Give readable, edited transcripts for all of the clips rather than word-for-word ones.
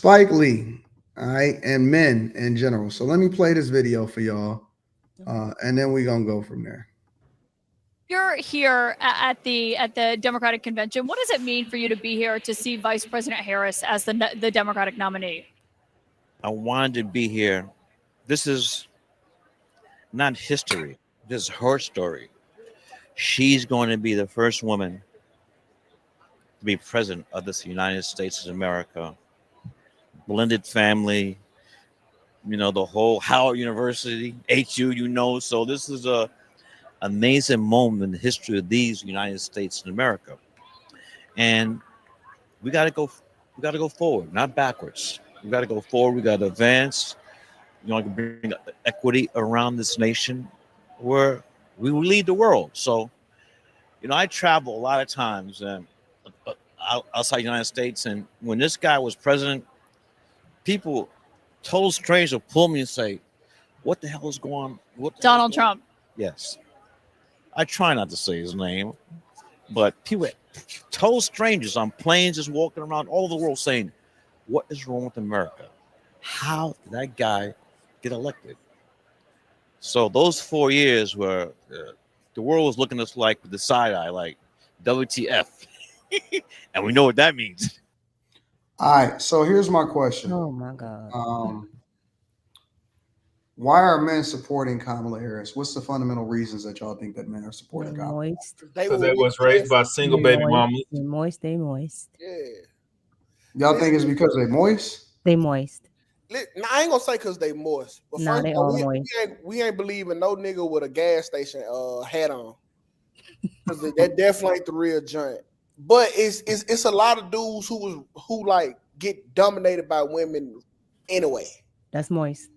Spike Lee, all right, and men in general. So let me play this video for y'all, and then we're gonna go from there. You're here at the Democratic convention. What does it mean for you to be here to see Vice President Harris as the Democratic nominee? I wanted to be here. This is not history. This is her story. She's going to be the first woman to be president of this United States of America. Blended family, the whole Howard University, HU, So this is a amazing moment in the history of these United States of America. And we got to go forward, not backwards. We got to go forward. We got to advance. Bring equity around this nation where we will lead the world. So, I travel a lot of times outside the United States. And when this guy was president, people, total strangers, will pull me and say, what the hell is going on? Donald Trump. Yes. I try not to say his name, but people, total strangers on planes, just walking around all over the world saying, what is wrong with America? How did that guy get elected? So those 4 years where the world was looking at us like with the side eye, like WTF. And we know what that means. All right, so here's my question. Oh my God. Why are men supporting Kamala Harris? What's the fundamental reasons that y'all think that men are supporting They're Kamala? moist. Because they was raised by single They baby mamas. They moist. They moist. Yeah. Y'all think it's because they're moist? They moist. Nah, I ain't gonna say because they moist. But Nah, first they of all, all moist. we ain't believing no nigga with a gas station hat on. Because that definitely ain't the real giant. But it's a lot of dudes who like get dominated by women anyway. That's moist.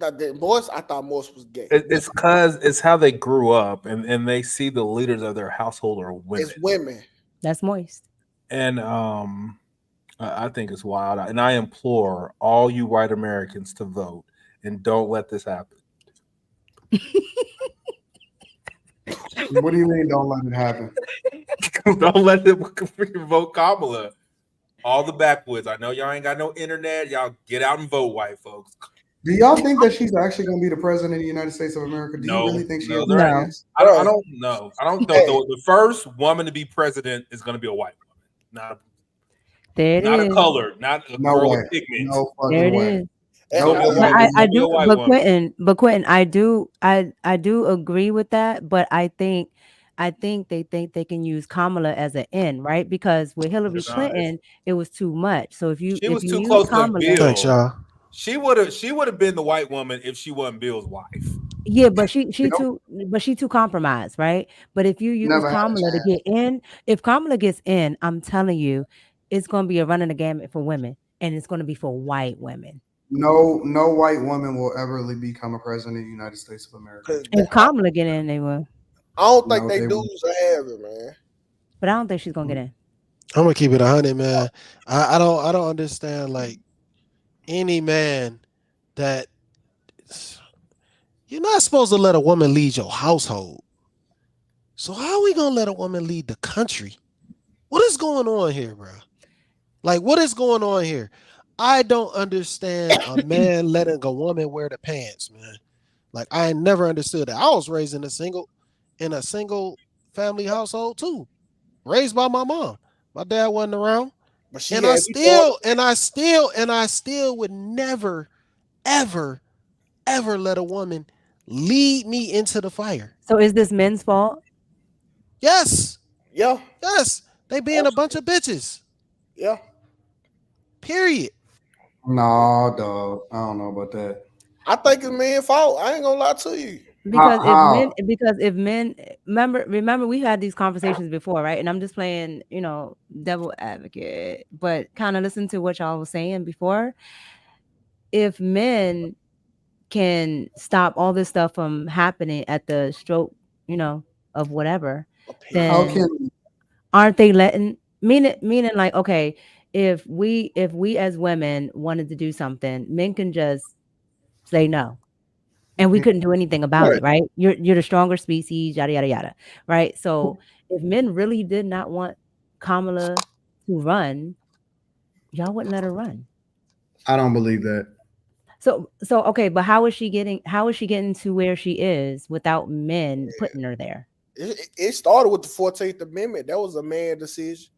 Now, the boys, I thought Morse was gay. It's because it's how they grew up, and they see the leaders of their household are women. It's women. That's moist. And I think it's wild. And I implore all you white Americans to vote and don't let this happen. What do you mean don't let it happen? Don't let them vote Kamala. All the backwoods. I know y'all ain't got no internet. Y'all get out and vote, white folks. Do y'all think that she's actually going to be the president of the United States of America? Do No, you really think she no, has there a ain't. chance? I don't know. I don't know. The first woman to be president is going to be a white woman, There it not is. a color, not a No girl way. with pigment. No There fucking it way. is. No And fucking But way. I Be do, a white but woman. Quentin, I do agree with that. But I think they think they can use Kamala as an end, right? Because with Hillary Nah, Clinton, it was too much. So if you she was too use close to Kamala, Bill. Thanks, y'all. She would have been the white woman if she wasn't Bill's wife. yeah, but she Nope. too compromised, right? But if you use Never had a Kamala to chance. get in, if Kamala gets in, I'm telling you, it's going to be a running the gamut for women, and it's going to be for white women. No white woman will ever become a president of the United States of America. If Kamala get in, they will. I don't think No, they they won't. dudes will have it, man. But I don't think she's going to get in. I'm gonna keep it 100, man. I don't understand like any man that you're not supposed to let a woman lead your household. So how are we gonna let a woman lead the country? What is going on here, bro? Like, what is going on here? I don't understand a man letting a woman wear the pants, man. Like, I never understood that. I was raised in a single family household too, raised by my mom. My dad wasn't around, But she and had I still would never, ever, ever let a woman lead me into the fire. So is this men's fault? Yes, yeah, they being a bunch of bitches. yeah. Period. No, dog. I don't know about that. I think it's men's fault. I ain't gonna lie to you. Because How? if men remember we had these conversations before, right? And I'm just playing, devil advocate, but kind of listen to what y'all was saying before. If men can stop all this stuff from happening at the stroke, of whatever, How then can aren't they letting meaning like, okay, if we as women wanted to do something, men can just say no. And we couldn't do anything about it, right? You're the stronger species, yada yada yada, right? So if men really did not want Kamala to run, y'all wouldn't let her run. I don't believe that. So okay, but how is she getting to where she is without men putting her there? It started with the 14th Amendment. That was a man decision.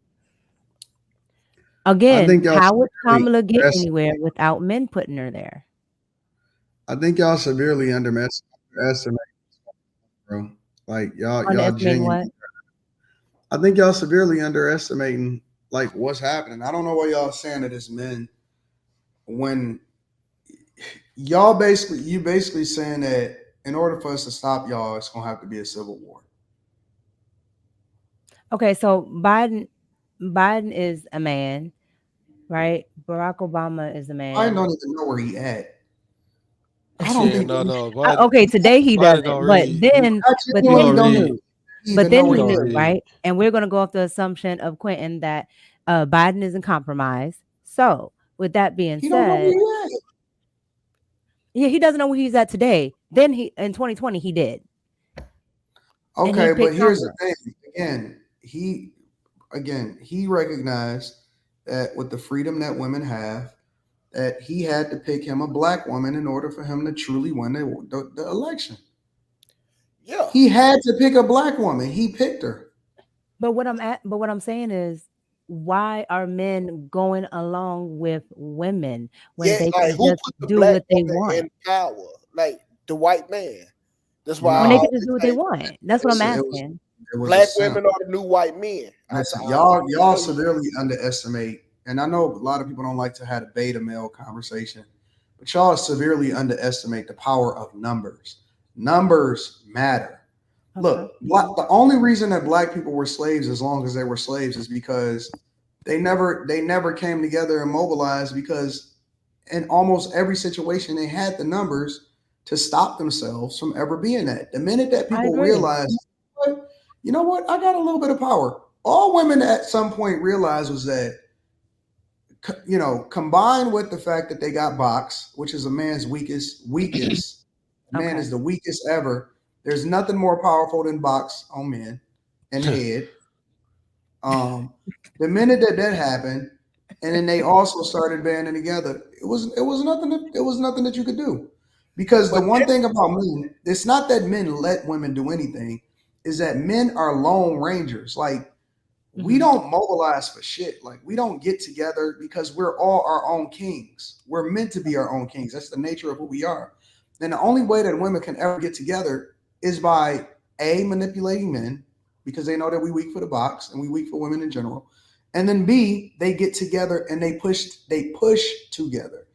Again, think y'all how would severely Kamala get underestimate- anywhere without men putting her there? I think y'all severely underestimate, bro. Like y'all Underestimating genuinely. what? I think y'all severely underestimating like what's happening. I don't know what y'all saying to this men when you basically saying that in order for us to stop y'all, it's gonna have to be a civil war. Okay, so Biden is a man, right? Barack Obama is a I man. don't even know where he at. I don't Yeah, think no. Biden, Okay, today he Biden doesn't, don't but read. then, I but genuinely then don't he know. knew. He But even then know he where knew, at. right? And we're going to go off the assumption of Quentin that Biden isn't compromised. So, with that being He don't know where said, he at. yeah, he doesn't know where he's at today. Then he in 2020 he did. And he Okay, but picked here's the Kamala. thing. He recognized that with the freedom that women have, that he had to pick him a black woman in order for him to truly win the election. Yeah. He had to pick a black woman. He picked her. But what I'm saying is, why are men going along with women when Yeah, they like can who just put the do black what they woman want? in power? Like the white man. That's why I When they No, can always just do what they say want. That's what I'm asking. it was a black simp. women are the new white men. Listen, y'all severely underestimate, and I know a lot of people don't like to have a beta male conversation, but y'all severely underestimate the power of numbers. Numbers matter. Okay. Look, the only reason that black people were slaves as long as they were slaves is because they never came together and mobilized, because in almost every situation they had the numbers to stop themselves from ever being that. The minute that I people agree. realize, you know what, I got a little bit of power. All women at some point realized was that, combined with the fact that they got boxed, which is a man's weakest. Man Okay. is the weakest ever. There's nothing more powerful than box on men and head. The minute that happened, and then they also started banding together, it was nothing that you could do. Because the But one thing about men, it's not that men let women do anything, is that men are lone rangers. Like, we don't mobilize for shit. Like, we don't get together because we're all our own kings. We're meant to be our own kings. That's the nature of who we are. And the only way that women can ever get together is by manipulating men, because they know that we weak for the box and we weak for women in general. And then B, they get together and they push together.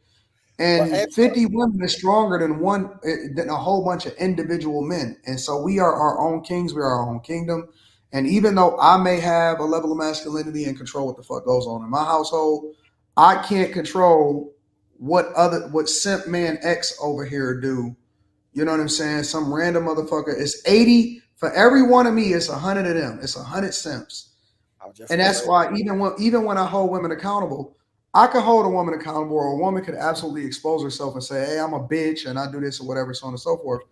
And 50 women is stronger than a whole bunch of individual men. And so we are our own kings, we are our own kingdom. And even though I may have a level of masculinity and control what the fuck goes on in my household, I can't control what simp man X over here do. You know what I'm saying? Some random motherfucker. It's 80 for every one of me. It's 100 of them. It's 100 simps. And that's why even when I hold women accountable, I could hold a woman accountable, or a woman could absolutely expose herself and say, "Hey, I'm a bitch and I do this or whatever, so on and so forth."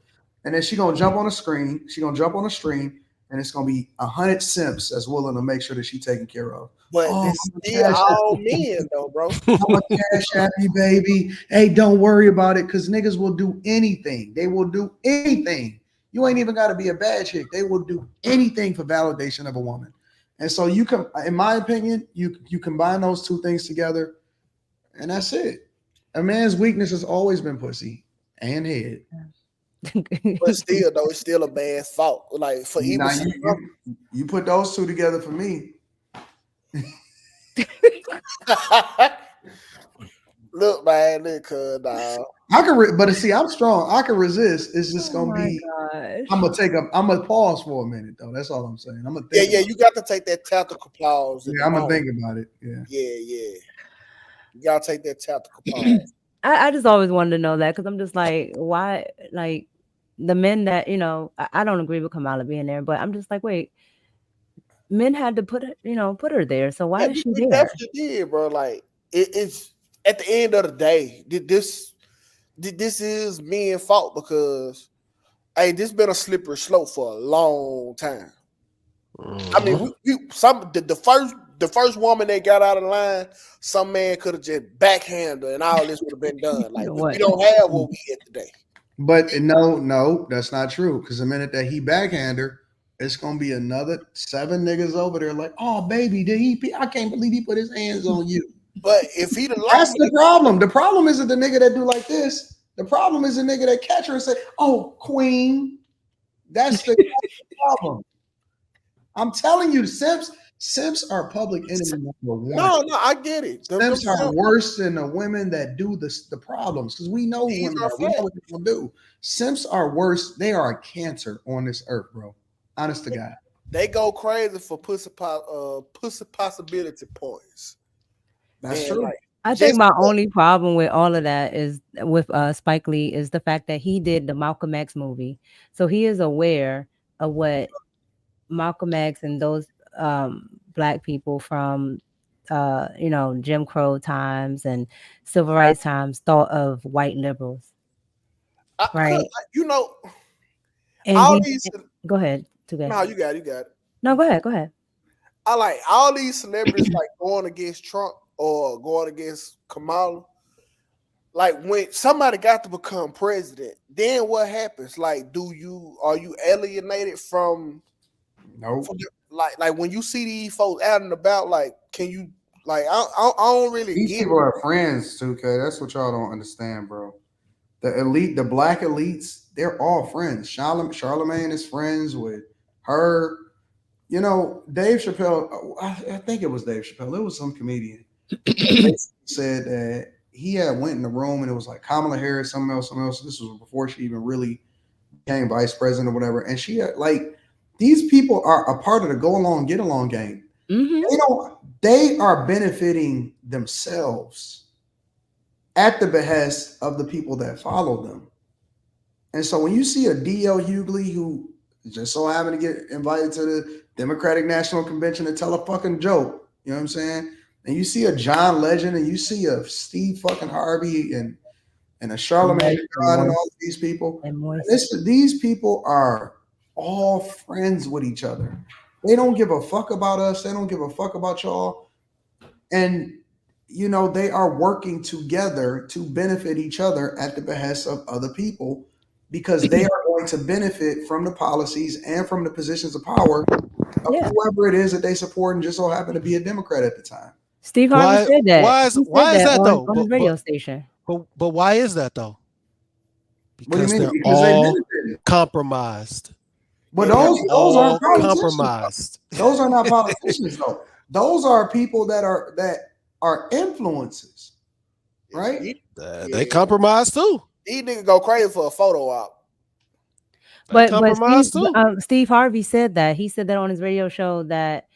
And then she gonna jump on the screen. She gonna jump on the stream, and it's gonna be 100 simps that's willing to make sure that she's taken care of. But Oh, it's still all men though, bro. I'm a cash happy baby. Hey, don't worry about it, because niggas will do anything. They will do anything. You ain't even got to be a bad chick. They will do anything for validation of a woman. And so you can, in my opinion, you combine those two things together, and that's it. A man's weakness has always been pussy and head. But still though, it's still a man's fault. Like for even Now you put those two together for me. Look, man, look, dog. I can, but see, I'm strong. I can resist. It's just Oh gonna my be. gosh. I'm gonna pause for a minute though. That's all I'm saying. I'm gonna think. Yeah, you got to take that tactical pause. Yeah, I'm gonna think about it. Yeah. Yeah. You gotta take that tactical pause. I just always wanted to know that, because I'm just like, why, like, the men that, I don't agree with Kamala being there, but I'm just like, wait, men had to put her there. So why is she we there? definitely did, bro. Like it's at the end of the day, this is men's fault, because hey, this been a slippery slope for a long time. I mean, the the first woman that got out of line, some man could have just backhanded her and all this would have been done. Like we don't have what we get today. But no, that's not true. Because the minute that he backhand her, it's gonna be another 7 niggas over there like, oh baby, did he? I can't believe he put his hands on you. But if he'd have That's liked the problem. The problem isn't the nigga that do like this. The problem is the nigga that catch her and say, "Oh, queen." That's the problem. I'm telling you, simps are public enemy number one. No, I get it. Simps are worse than the women that do the problems because we know women are. We know what they're gonna do. Simps are worse. They are a cancer on this earth, bro. Honest to God. They go crazy for pussy possibility points. That's true. Like, I think my only problem with all of that is with Spike Lee is the fact that he did the Malcolm X movie. So he is aware of what Malcolm X and those black people from Jim Crow times and civil rights times thought of white liberals. Right. And all these go ahead. No, you got it. No, go ahead. I like all these celebrities like going against Trump or going against Kamala. Like when somebody got to become president, then what happens? Like, are you alienated from? No. Like when you see these folks out and about, like, can you like? I don't really. These people are friends, 2K. That's what y'all don't understand, bro. The elite, the black elites, they're all friends. Charlemagne is friends with her. You know, Dave Chappelle, I think it was Dave Chappelle. It was some comedian. Said that he had went in the room and it was like Kamala Harris, something else. This was before she even really became vice president or whatever. And she had, like, these people are a part of the go along, get along game. Mm-hmm. They are benefiting themselves at the behest of the people that follow them. And so when you see a D.L. Hughley who just so happened to get invited to the Democratic National Convention to tell a fucking joke, you know what I'm saying? And you see a John Legend and you see a Steve fucking Harvey and a Charlemagne God and all of these people. These people are all friends with each other. They don't give a fuck about us. They don't give a fuck about y'all. And, you know, they are working together to benefit each other at the behest of other people because they are going to benefit from the policies and from the positions of power of whoever it is that they support and just so happen to be a Democrat at the time. Steve Harvey said that. Why is that though? On his radio station. But why is that though? Because they're all compromised. But those aren't compromised. Those are not politicians though. Those are people that are influences, right? They compromise too. These niggas go crazy for a photo op. But Steve Harvey said that. He said that on his radio show that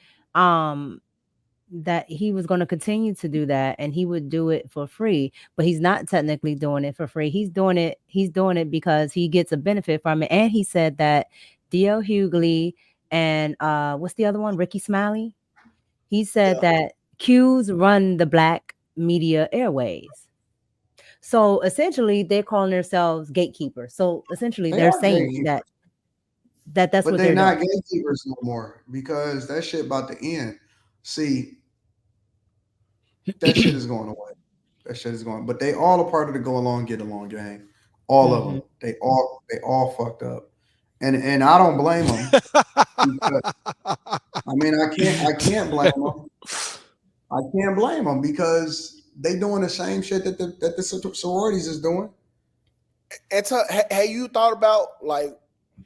that he was going to continue to do that and he would do it for free, but he's not technically doing it for free. He's doing it because he gets a benefit from it. And he said that D.L. Hughley and what's the other one? Ricky Smiley. He said that Q's run the black media airways. So essentially they're calling themselves gatekeepers. So essentially they're saying that's what they're not doing. Gatekeepers no more because that shit about to end. See, that shit is going away. That shit is going. But they all are part of the go along, get along gang. All of them. They all fucked up, and I don't blame them. I mean, I can't blame them. I can't blame them because they doing the same shit that the sororities is doing. And have you thought about like?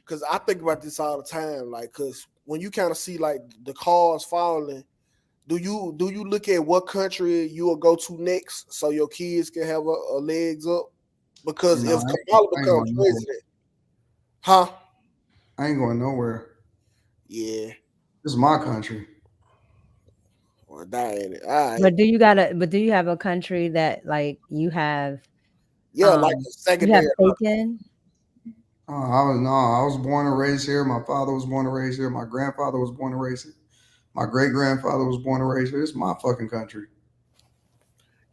Because I think about this all the time. Like, because when you kind of see like the cars falling. Do you look at what country you will go to next so your kids can have a legs up? Because if Kamala becomes president, I ain't going nowhere. Yeah, this is my country. Well, that ain't it. All right. But do you have a country that like you have? Like a secondary. You have taken. I was born and raised here. My father was born and raised here. My grandfather was born and raised here. My great-grandfather was born and raised here. This is my fucking country.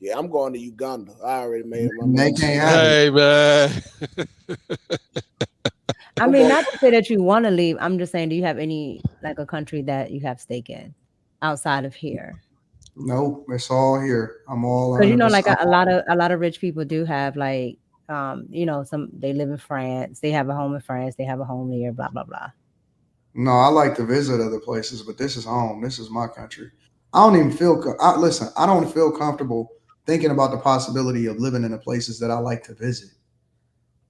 Yeah, I'm going to Uganda. I already made my mind. They can't have it. Man. I mean, not to say that you want to leave. I'm just saying, do you have any, like a country that you have stake in? outside of here? Nope, it's all here. I'm all Because 100%. like a lot of rich people do have like some they live in France, they have a home in France, they have a home here, blah blah blah. No, I like to visit other places, but this is home. This is my country. I don't even feel. Listen, I don't feel comfortable thinking about the possibility of living in the places that I like to visit.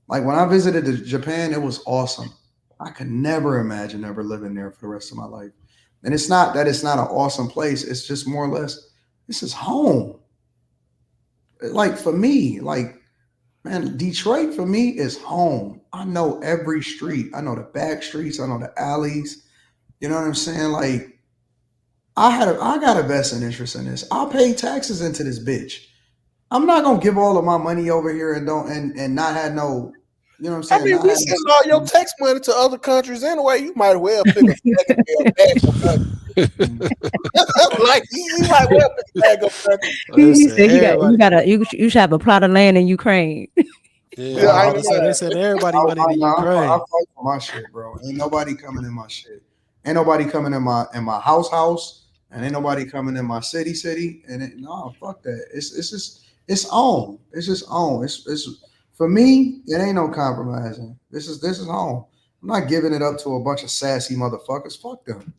Like when I visited Japan, it was awesome. I could never imagine ever living there for the rest of my life. And it's not that it's not an awesome place. It's just more or less this is home. Like for me, like man, Detroit for me is home. I know every street. I know the back streets. I know the alleys. You know what I'm saying? Like I got a vested interest in this. I'll pay taxes into this bitch. I'm not gonna give all of my money over here and don't and not have no, you know what I'm I saying? mean, Not we have send all your no. tax money to other countries anyway. You might well pick a second bag of like you might well pick a bag of country. He Listen, said everybody. you should have a plot of land in Ukraine. Yeah, Yeah, I I was ain't about to say gonna they lie. send everybody money to I Ukraine. fight for my shit, bro. Ain't nobody coming in my shit. Ain't nobody coming in my house, and ain't nobody coming in my city. And no, fuck that. It's just it's on. It's just on. It's for me. It ain't no compromising. This is home. I'm not giving it up to a bunch of sassy motherfuckers. Fuck them.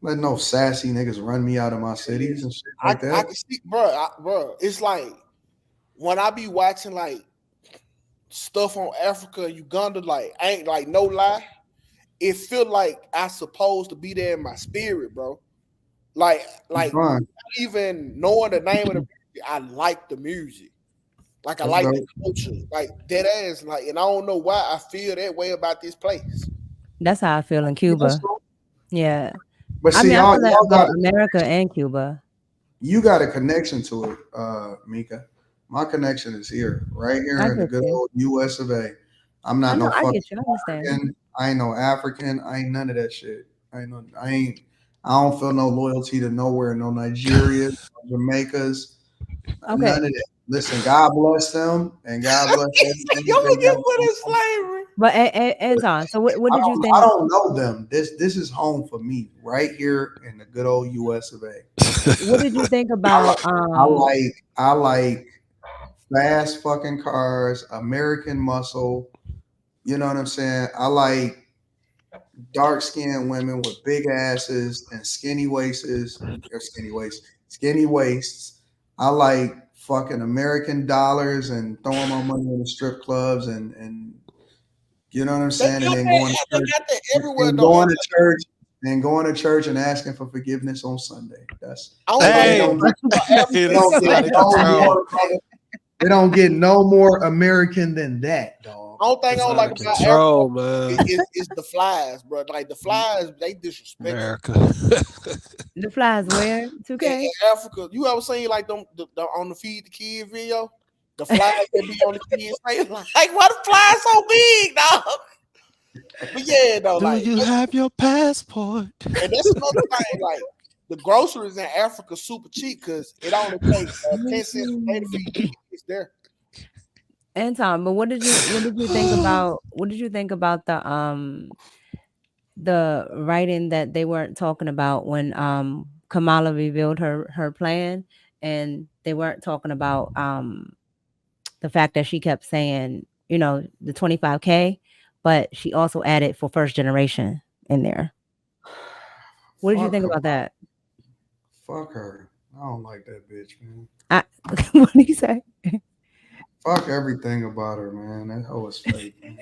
Let no sassy niggas run me out of my cities and shit like I that. can see, bro. It's like when I be watching like stuff on Africa, Uganda, like ain't like no lie. It feel like I supposed to be there in my spirit, bro. It's Like fun. even knowing the name of the music, I like the music. Like I That's like the dope. culture. Like dead ass. Like, and I don't know why I feel that way about this place. That's how I feel in Cuba. Yeah. But I see, mean, I feel that y'all got about America and Cuba. you got a connection to it, Mika. My connection is here, right I here in the get good you. old US of A. I'm I not know. no I fucking get you. I understand. African. I ain't no African. I ain't none of that shit. I ain't I don't feel no loyalty to nowhere, no Nigeria, no Jamaicas, Okay. none of that. Listen, God bless them and God bless everything You that they gonna get got put going in on. slavery. But Anton, so what did you I think? don't know them. This is home for me, right here in the good old US of A. What did you think I like about I like fast fucking cars, American muscle. You know what I'm saying? I like dark skinned women with big asses and skinny waists. I like fucking American dollars and throwing my money in the strip clubs and you know what I'm They saying? And got then that. They got that everywhere and though. going to church and going to church and asking for forgiveness on Sunday. That's I don't think it Hey, don't get Africa. it this don't is get out of no control. more it don't get no more American than that, dog. I don't think I It's don't out like of about Africa control, man. is the flies, bro. Like the flies, they disrespectful. America. the flies where? In 2K? Africa, you ever seen like them on the feed the kid video? The flies that be on the kids' face, like why the flies so big, dog? But yeah, though, Do like, you have your passport? and that's another thing. Like the groceries in Africa super cheap because it only takes 10 cents a day to feed the kids there. Anton, but what did you think about the writing that they weren't talking about when Kamala revealed her plan, and they weren't talking about the fact that she kept saying, the 25K, but she also added for first generation in there. What did you Fuck think her. about that? Fuck her. I don't like that bitch, man. I, what did he say? Fuck everything about her, man. That hoe is fake, man.